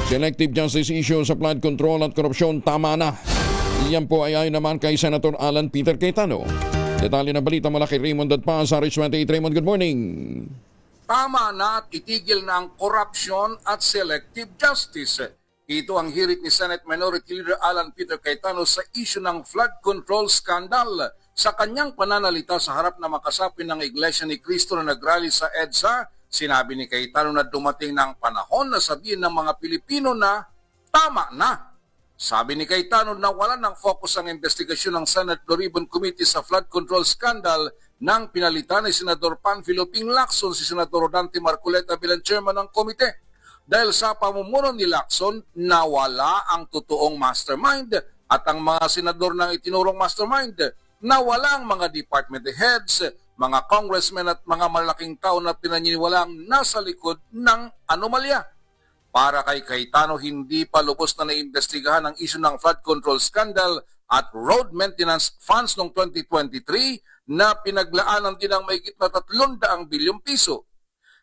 Selective justice issue sa flood control at korupsyon, tama na. Iyan po ay ayon naman kay Senator Alan Peter Cayetano. Detalye ng balita mula kay Raymond Dadpa sa RH28. Raymond, good morning. Tama na at itigil na ang korupsyon at selective justice. Ito ang hirit ni Senate Minority Leader Alan Peter Cayetano sa issue ng flood control scandal. Sa kanyang pananalita sa harap na makasapin ng Iglesia ni Cristo na nagrally sa EDSA, sinabi ni Cayetano na dumating na ang panahon na sabihin ng mga Pilipino na tama na. Sabi ni Cayetano na wala ng focus ang investigasyon ng Senate Blue Ribbon Committee sa flood control scandal nang pinalitan ni Senador Panfilo Ping Lacson si Senador Rodante Marcoleta bilang chairman ng komite. Dahil sa pamumuno ni Lacson, nawala ang totoong mastermind at ang mga senador ng itinurong mastermind, nawala ang mga department heads, mga congressmen at mga malaking tao na pinaniniwalang nasa likod ng anomalya. Para kay Cayetano, hindi pa lubos na naimbestigahan ang issue ng flood control scandal at road maintenance funds noong 2023 na pinaglaanan din ng mahigit na 300 bilyong piso.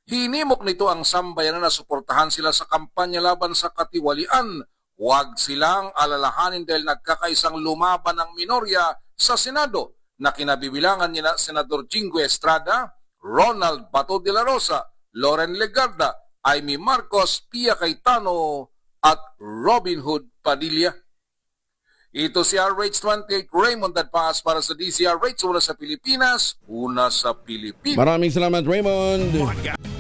Hinimok nito ang sambayanan na suportahan sila sa kampanya laban sa katiwalian. Huwag silang alalahanin dahil nagkakaisang lumaban ng minorya sa Senado na kinabibilangan nila Senador Jingo Estrada, Ronald Bato de la Rosa, Loren Legarda, Amy Marcos, Pia Cayetano at Robin Hood Padilla. Ito si RH28 Raymond Dadpas para sa DCRH, una sa Pilipinas, una sa Pilipinas. Maraming salamat, Raymond.